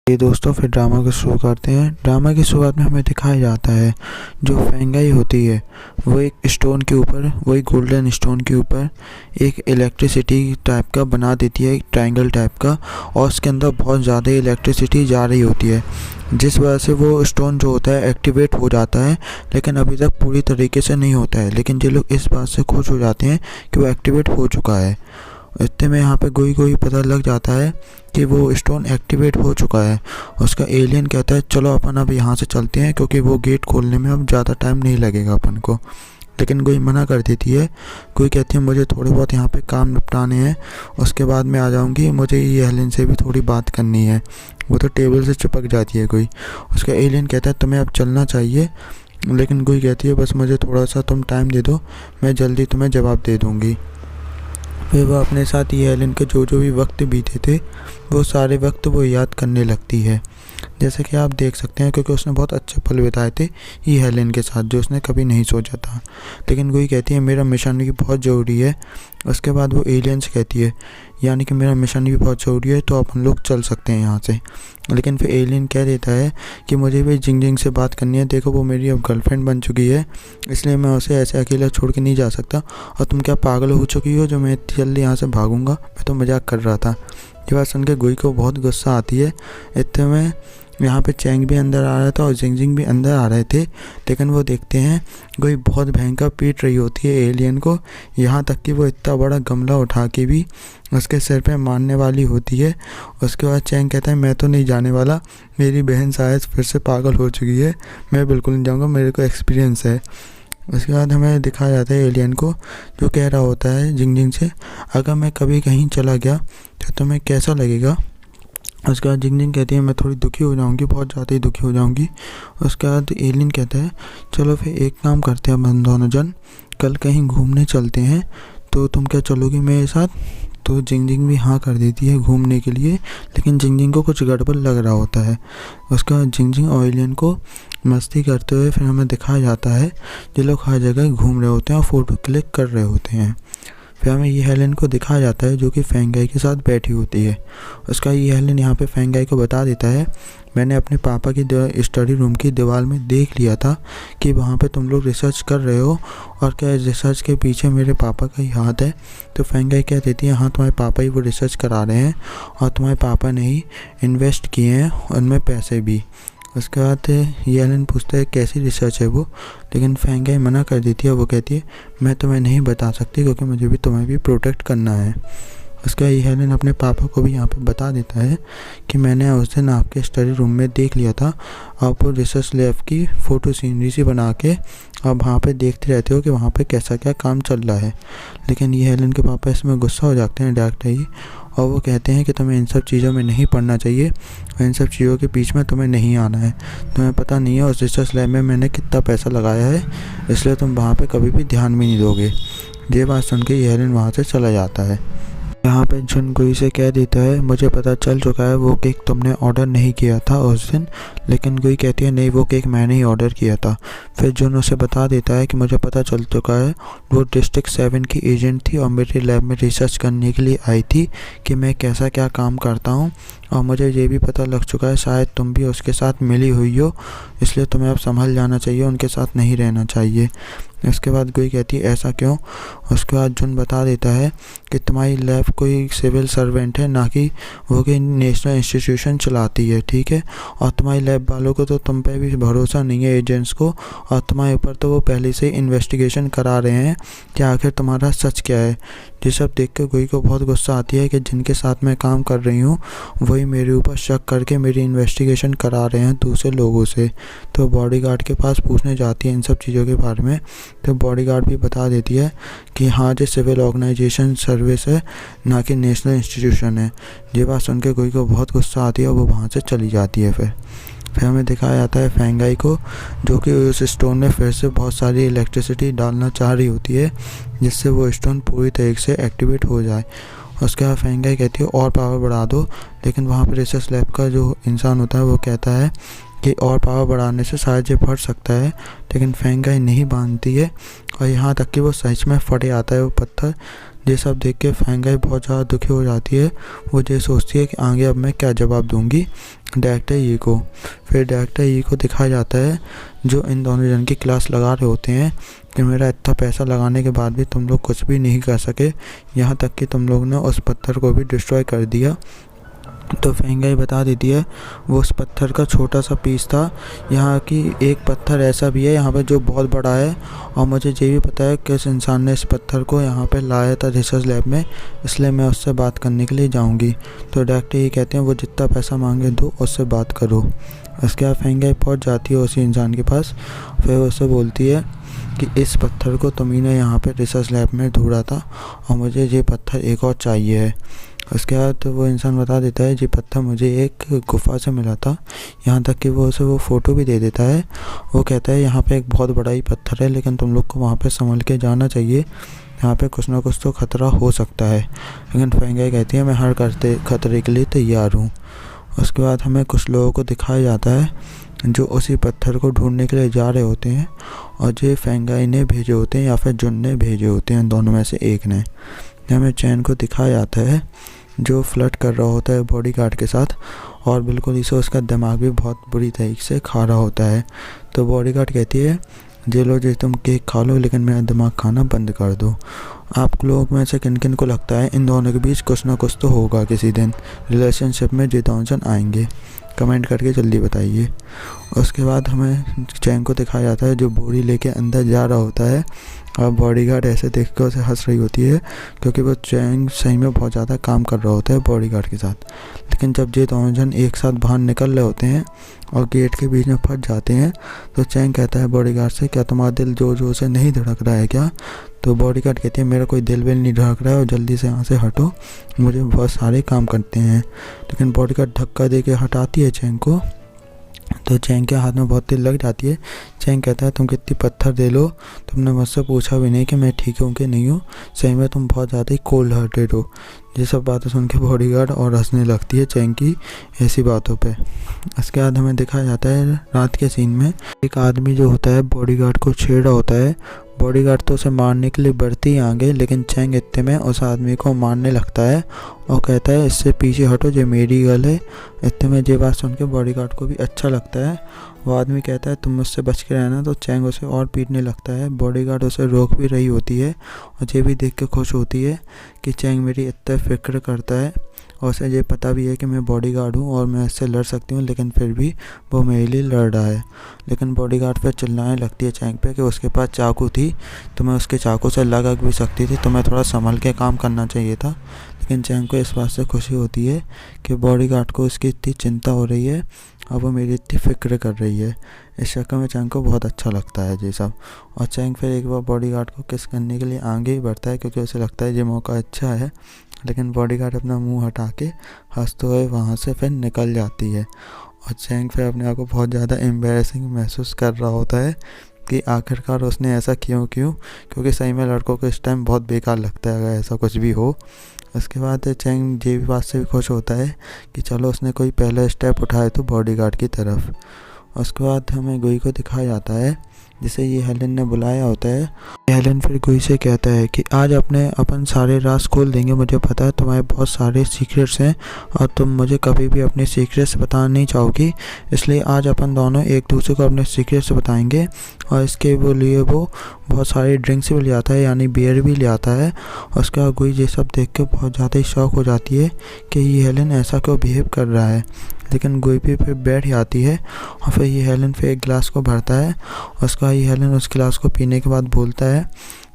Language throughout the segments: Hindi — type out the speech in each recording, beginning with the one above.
ये दोस्तों फिर ड्रामा को शुरू करते हैं। ड्रामा की शुरुआत में हमें दिखाया जाता है जो फेंगाई होती है वो एक स्टोन के ऊपर, वही गोल्डन स्टोन के ऊपर एक इलेक्ट्रिसिटी टाइप का बना देती है, एक ट्रायंगल टाइप का, और उसके अंदर बहुत ज़्यादा इलेक्ट्रिसिटी जा रही होती है, जिस वजह से वो स्टोन जो होता है एक्टिवेट हो जाता है, लेकिन अभी तक पूरी तरीके से नहीं होता है। लेकिन ये लोग इस बात से खुश हो जाते हैं कि वो एक्टिवेट हो चुका है। इतने में यहाँ पे कोई पता लग जाता है कि वो स्टोन एक्टिवेट हो चुका है। उसका एलियन कहता है चलो अपन अब यहाँ से चलते हैं, क्योंकि वो गेट खोलने में अब ज़्यादा टाइम नहीं लगेगा अपन को। लेकिन कोई मना कर देती है। कोई कहती है मुझे थोड़े बहुत यहाँ पे काम निपटाने हैं, उसके बाद मैं आ जाऊँगी, मुझे ये एलियन से भी थोड़ी बात करनी है। वो तो टेबल से चिपक जाती है कोई। उसका एलियन कहता है तुम्हें अब चलना चाहिए, लेकिन कोई कहती है बस मुझे थोड़ा सा तुम टाइम दे दो, मैं जल्दी तुम्हें जवाब दे दूँगी। फिर वह अपने साथ ये हेलेन के जो भी वक्त बीते थे वो सारे वक्त वो याद करने लगती है, जैसे कि आप देख सकते हैं, क्योंकि उसने बहुत अच्छे पल बिताए थे ये हेलेन के साथ जो उसने कभी नहीं सोचा था। लेकिन कोई कहती है मेरा मिशन भी बहुत ज़रूरी है। उसके बाद वो एलियंस कहती है यानी कि मेरा मिशन भी बहुत ज़रूरी है, तो अपन लोग चल सकते हैं यहाँ से। लेकिन फिर एलियन कह देता है कि मुझे भी जिंग जिंग से बात करनी है, देखो वो मेरी अब गर्लफ्रेंड बन चुकी है, इसलिए मैं उसे ऐसे अकेला छोड़ के नहीं जा सकता। और तुम क्या पागल हो चुकी हो जो मैं इतनी जल्दी यहाँ से भागूंगा, मैं तो मजाक कर रहा था। ये बात सुन के गोई को बहुत गुस्सा आती है। इतने में यहाँ पे चैंग भी अंदर आ रहा था और जिंग जिंग भी अंदर आ रहे थे, लेकिन वो देखते हैं कोई बहुत भयंकर पीट रही होती है एलियन को, यहाँ तक कि वो इतना बड़ा गमला उठा के भी उसके सिर पे मारने वाली होती है। उसके बाद चैंग कहता है मैं तो नहीं जाने वाला, मेरी बहन शायद फिर से पागल हो चुकी है, मैं बिल्कुल नहीं जाऊँगा, मेरे को एक्सपीरियंस है। उसके बाद हमें दिखाया जाता है एलियन को जो कह रहा होता है जिंग जिंग से, अगर मैं कभी कहीं चला गया तो तुम्हें कैसा लगेगा। उसके बाद जिंग जिंग कहती है मैं थोड़ी दुखी हो जाऊंगी, बहुत ज़्यादा ही दुखी हो जाऊंगी। उसके बाद एलियन कहता है चलो फिर एक काम करते हैं हम दोनों जन, कल कहीं घूमने चलते हैं, तो तुम क्या चलोगी मेरे साथ। तो जिंग जिंग भी हाँ कर देती है घूमने के लिए, लेकिन जिंग जिंग को कुछ गड़बड़ लग रहा होता है। उसके बाद जिंग जिंग और एलियन को मस्ती करते हुए फिर हमें दिखाया जाता है जो लोग हर जगह घूम रहे होते हैं और फ़ोटो क्लिक कर रहे होते हैं। फिर हमें ये हेलेन को दिखाया जाता है जो कि फेंगाई के साथ बैठी होती है। उसका ये हेलेन यहाँ पे फेंगाई को बता देता है मैंने अपने पापा की स्टडी रूम की दीवार में देख लिया था कि वहाँ पे तुम लोग रिसर्च कर रहे हो, और क्या रिसर्च के पीछे मेरे पापा का ही हाथ है। तो फेंगाई कह देती है हाँ तुम्हारे पापा ही वो रिसर्च करा रहे हैं, और तुम्हारे पापा ने ही इन्वेस्ट किए हैं उनमें पैसे भी। उसके बाद ये हेलेन पूछता है कैसी रिसर्च है वो, लेकिन फेंगाई मना कर देती है। वो कहती है मैं तुम्हें नहीं बता सकती क्योंकि मुझे भी तुम्हें भी प्रोटेक्ट करना है। उसका ये हेलेन अपने पापा को भी यहाँ पे बता देता है कि मैंने उस दिन आपके स्टडी रूम में देख लिया था, आप वो रिसर्च लैब की फ़ोटो सीनरी सी बना के आप वहाँ पे देखते रहते हो कि वहाँ पे कैसा क्या काम चल रहा है। लेकिन ये हेलेन के पापा इसमें गुस्सा हो जाते हैं डायरेक्ट ही, और वो कहते हैं कि तुम्हें इन सब चीज़ों में नहीं पढ़ना चाहिए और इन सब चीज़ों के बीच में तुम्हें नहीं आना है। तुम्हें पता नहीं है उस रिसर्च लैब में मैंने कितना पैसा लगाया है, इसलिए तुम वहाँ पे कभी भी ध्यान भी नहीं दोगे। ये बात सुन के ये हेलेन वहाँ से चला जाता है। यहाँ पे जुन गुई से कह देता है मुझे पता चल चुका है वो केक तुमने ऑर्डर नहीं किया था उस दिन। लेकिन गुई कहती है नहीं वो केक मैंने ही ऑर्डर किया था। फिर जुन उसे बता देता है कि मुझे पता चल चुका है वो डिस्ट्रिक्ट 7 की एजेंट थी और मेरे लैब में रिसर्च करने के लिए आई थी कि मैं कैसा क्या काम करता हूँ, और मुझे ये भी पता लग चुका है शायद तुम भी उसके साथ मिली हुई हो, इसलिए तुम्हें अब संभल जाना चाहिए, उनके साथ नहीं रहना चाहिए। इसके बाद गुई कहती है ऐसा क्यों। उसके बाद जुन बता देता है कि तुम्हारी लैब कोई सिविल सर्वेंट है, ना कि वो कोई नेशनल इंस्टीट्यूशन चलाती है, ठीक है। और तुम्हारी लैब वालों को तो तुम पे भी भरोसा नहीं है एजेंट्स को, और तुम्हारे ऊपर तो वो पहले से ही इन्वेस्टिगेशन करा रहे हैं कि आखिर तुम्हारा सच क्या है। ये सब देख कर गुई को बहुत गुस्सा आती है कि जिनके साथ मैं काम कर रही हूँ वही मेरे ऊपर शक करके मेरी इन्वेस्टिगेशन करा रहे हैं दूसरे लोगों से। तो बॉडीगार्ड के पास पूछने जाती है इन सब चीज़ों के बारे में, तो बॉडीगार्ड भी बता देती है कि हाँ ये सिविल ऑर्गेनाइजेशन सर्विस है, ना कि नेशनल इंस्टीट्यूशन है। ये बात सुन के गुई को बहुत गुस्सा आती है और वो वहाँ से चली जाती है। फिर हमें दिखाया जाता है फेंगाई को जो कि उस स्टोन में फिर से बहुत सारी इलेक्ट्रिसिटी डालना चाह रही होती है जिससे वो स्टोन पूरी तरीके से एक्टिवेट हो जाए। उसके बाद फेंगाई कहती है और पावर बढ़ा दो, लेकिन वहाँ पर रिसर्च लैब का जो इंसान होता है वो कहता है कि और पावर बढ़ाने से शायद ये फट सकता है, लेकिन फेंगाई नहीं बांधती है और यहाँ तक कि वो सच में फट आता है वो पत्थर, ये सब देख के फेंगाई बहुत ज़्यादा दुखी हो जाती है। वो ये सोचती है कि आगे अब मैं क्या जवाब दूंगी डायरेक्टर ई को। फिर डायरेक्टर ई को दिखाया जाता है जो इन दोनों जन की क्लास लगा रहे होते हैं कि मेरा इतना पैसा लगाने के बाद भी तुम लोग कुछ भी नहीं कर सके, यहाँ तक कि तुम लोग ने उस पत्थर को भी डिस्ट्रॉय कर दिया। तो फेंगाई बता देती है वो उस पत्थर का छोटा सा पीस था, यहाँ की एक पत्थर ऐसा भी है यहाँ पे जो बहुत बड़ा है, और मुझे ये भी पता है किस इंसान ने इस पत्थर को यहाँ पे लाया था रिसर्च लैब में, इसलिए मैं उससे बात करने के लिए जाऊँगी। तो डायरेक्टर ये कहते हैं वो जितना पैसा मांगे दो, उससे बात करो। उसके बाद फेंगाई पहुँच जाती है उसी इंसान के पास। फिर उससे बोलती है कि इस पत्थर को तुम्ही ने यहाँ पे रिसर्च लैब में ढूंढा था और मुझे ये पत्थर एक और चाहिए है। उसके बाद वो इंसान बता देता है ये पत्थर मुझे एक गुफा से मिला था, यहाँ तक कि वो उसे वो फ़ोटो भी दे देता है। वो कहता है यहाँ पे एक बहुत बड़ा ही पत्थर है, लेकिन तुम लोग को वहाँ पे संभल के जाना चाहिए, यहाँ पे कुछ ना कुछ तो खतरा हो सकता है। लेकिन फेंगाई कहती है मैं हर खतरे के लिए तैयार हूँ। उसके बाद हमें कुछ लोगों को दिखाया जाता है जो उसी पत्थर को ढूंढने के लिए जा रहे होते हैं, और ये फेंगाई ने भेजे होते हैं या फिर जुन ने भेजे होते हैं, दोनों में से एक ने। हमें चैन को दिखाया जाता है जो फ्लर्ट कर रहा होता है बॉडीगार्ड के साथ, और बिल्कुल इसे उसका दिमाग भी बहुत बुरी तरीके से खा रहा होता है। तो बॉडीगार्ड कहती है जे लो जे तुम केक खा लो, लेकिन मेरा दिमाग खाना बंद कर दो। आप लोग में से किन किन को लगता है इन दोनों के बीच कुछ ना कुछ तो होगा, किसी दिन रिलेशनशिप में जे दोनों जन आएंगे? कमेंट करके जल्दी बताइए। उसके बाद हमें चैंग को दिखाया जाता है जो बोरी लेके अंदर जा रहा होता है, और बॉडीगार्ड ऐसे देख कर उसे हंस रही होती है क्योंकि वो चैंग सही में बहुत ज़्यादा काम कर रहा होता है बॉडीगार्ड के साथ। लेकिन जब ये दोनों जन एक साथ बाहर निकल रहे होते हैं और गेट के बीच में फंस जाते हैं, तो चैंग कहता है बॉडीगार्ड से क्या तुम्हारा दिल जोर जोर से नहीं धड़क रहा है क्या? तो बॉडीगार्ड कहती है मेरा कोई दिल विल नहीं धड़क रहा है और जल्दी से यहाँ से हटो, मुझे बहुत सारे काम करते हैं। लेकिन बॉडीगार्ड धक्का दे के हटाती है चैंग को, तो चैंग के हाथ में बहुत तेल लग जाती है। चैंग कहता है तुम कितनी पत्थर दे लो, तुमने मुझसे पूछा भी नहीं कि मैं ठीक हूँ कि नहीं हूँ, सही में तुम बहुत ज़्यादा ही कोल्ड हार्टेड हो। ये सब बातें सुन के बॉडीगार्ड और हंसने लगती है चैंग की ऐसी बातों पे। इसके बाद हमें दिखाया जाता है रात के सीन में एक आदमी जो होता है बॉडीगार्ड को छेड़ रहा होता है। बॉडीगार्ड तो उसे मारने के लिए बढ़ती ही आगे, लेकिन चैंग इतने में उस आदमी को मारने लगता है और कहता है इससे पीछे हटो, ये मेरी गर्ल है। इतने में ये बात सुन के बॉडीगार्ड को भी अच्छा लगता है। वो आदमी कहता है तुम मुझसे बच के रहना, तो चैंग उसे और पीटने लगता है। बॉडीगार्ड उसे रोक भी रही होती है और ये भी देख के खुश होती है कि चैंग मेरी इतना फिक्र करता है, और उसे ये पता भी है कि मैं बॉडीगार्ड हूँ और मैं इससे लड़ सकती हूँ, लेकिन फिर भी वो मेरे लिए लड़ रहा है। लेकिन बॉडीगार्ड फिर चिल्लाने लगती है चैंग पे कि उसके पास चाकू थी तो मैं उसके चाकू से लग भी सकती थी, तो मैं थोड़ा संभल के काम करना चाहिए था। लेकिन चैंग को इस बात से खुशी होती है कि बॉडीगार्ड को उसकी इतनी चिंता हो रही है और वो मेरी इतनी फिक्र कर रही है। इस चक्कर में चैंग को बहुत अच्छा लगता है ये सब। और चैंग फिर एक बार बॉडीगार्ड को किस करने के लिए आगे ही बढ़ता है क्योंकि उसे लगता है ये मौका अच्छा है। लेकिन बॉडीगार्ड अपना मुंह हटा के हंसते हुए वहाँ से फिर निकल जाती है, और चैंग फिर अपने आप को बहुत ज़्यादा एम्बैरेसिंग महसूस कर रहा होता है कि आखिरकार उसने ऐसा क्योंकि सही में लड़कों को इस टाइम बहुत बेकार लगता है अगर ऐसा कुछ भी हो। उसके बाद चैंग ये भी बात से भी खुश होता है कि चलो उसने कोई पहला स्टेप उठाया तो बॉडीगार्ड की तरफ। उसके बाद हमें गुई को दिखाया जाता है जिसे ये हेलेन ने बुलाया होता है। हेलेन फिर गुई से कहता है कि आज अपन सारे राज खोल देंगे, मुझे पता है तुम्हारे बहुत सारे सीक्रेट्स हैं और तुम मुझे कभी भी अपने सीक्रेट्स बताना नहीं चाहोगी, इसलिए आज अपन दोनों एक दूसरे को अपने सीक्रेट्स बताएंगे। और इसके लिए वो बहुत सारी ड्रिंक्स भी ले आता है, यानी बियर भी ले आता है। उसके बाद गुई ये सब देख के बहुत ज़्यादा ही शौक हो जाती है कि ये हेलेन ऐसा क्यों बिहेव कर रहा है। लेकिन गुई भी फिर बैठ जाती है और फिर ये हेलेन फिर एक गिलास को भरता है। उसका ये हेलेन उस गिलास को पीने के बाद बोलता है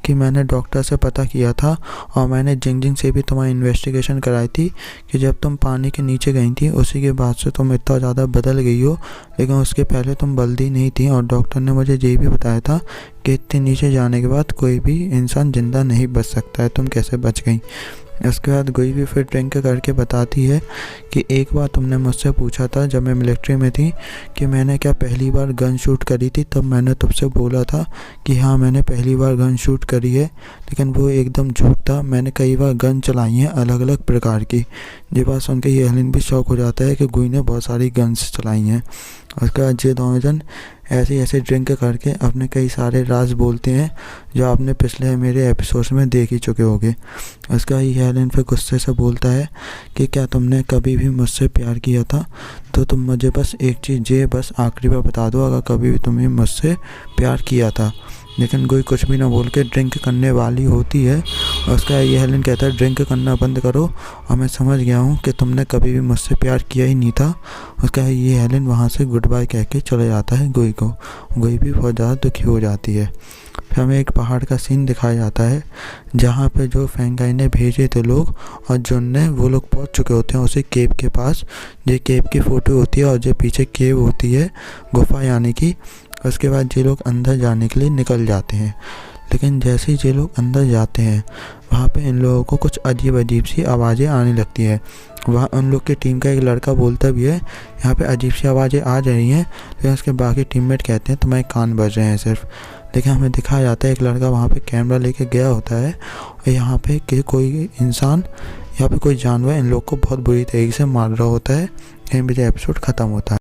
कि मैंने डॉक्टर से पता किया था और मैंने जिंग से भी तुम्हारी इन्वेस्टिगेशन कराई थी कि जब तुम पानी के नीचे गई थी उसी के बाद से तुम इतना ज़्यादा बदल गई हो, लेकिन उसके पहले तुम बल्दी नहीं थी। और डॉक्टर ने मुझे ये भी बताया था कि इतने नीचे जाने के बाद कोई भी इंसान ज़िंदा नहीं बच सकता है, तुम कैसे बच गई। इसके बाद गुई भी फिर ड्रिंक करके बताती है कि एक बार तुमने मुझसे पूछा था जब मैं मिलिट्री में थी कि मैंने क्या पहली बार गन शूट करी थी, तब मैंने तुमसे बोला था कि हाँ मैंने पहली बार गन शूट करी है, लेकिन वो एकदम झूठ था। मैंने कई बार गन चलाई हैं अलग अलग प्रकार की। ये बात सुन के ये हेलेन भी शौक हो जाता है कि गुई ने बहुत सारी गन्स चलाई हैं। उसके बाद ये दोनों जन ऐसे ड्रिंक करके अपने कई सारे राज बोलते हैं जो आपने पिछले मेरे एपिसोड्स में देख ही चुके होंगे। उसके बाद ये हेलेन फिर गुस्से से बोलता है कि क्या तुमने कभी भी मुझसे प्यार किया था, तो तुम मुझे बस एक चीज़ ये बस आखिरी बार बता दो अगर कभी भी तुमने मुझसे प्यार किया था। लेकिन कोई कुछ भी ना बोल के ड्रिंक करने वाली होती है। और उसका ये हेलेन कहता है ड्रिंक करना बंद करो और मैं समझ गया हूँ कि तुमने कभी भी मुझसे प्यार किया ही नहीं था। उसका ये हेलेन वहाँ से गुड बाय कह के चले जाता है गोई को। गोई भी बहुत ज़्यादा दुखी हो जाती है। फिर हमें एक पहाड़ का सीन दिखाया जाता है जहाँ पे जो फेंगाई ने भेजे थे लोग और जोन ने वो लोग पहुँच चुके होते हैं उसी केव के पास। ये केव की फ़ोटो होती है और जो पीछे केव होती है गुफा यानी कि। उसके बाद ये लोग अंदर जाने के लिए निकल जाते हैं। लेकिन जैसे ही ये लोग अंदर जाते हैं वहाँ पे इन लोगों को कुछ अजीब सी आवाज़ें आने लगती है। वहाँ उन लोग की टीम का एक लड़का बोलता भी है यहाँ पे अजीब सी आवाज़ें आ जा रही हैं, लेकिन उसके बाकी टीममेट कहते हैं तुम्हारे कान बज रहे हैं सिर्फ। लेकिन हमें दिखाया जाता है एक लड़का वहाँ पे कैमरा लेके गया होता है और यहाँ पे कोई इंसान या फिर कोई जानवर इन लोग को बहुत बुरी तरीके से मार रहा होता है। यहीं पे एपिसोड ख़त्म होता है।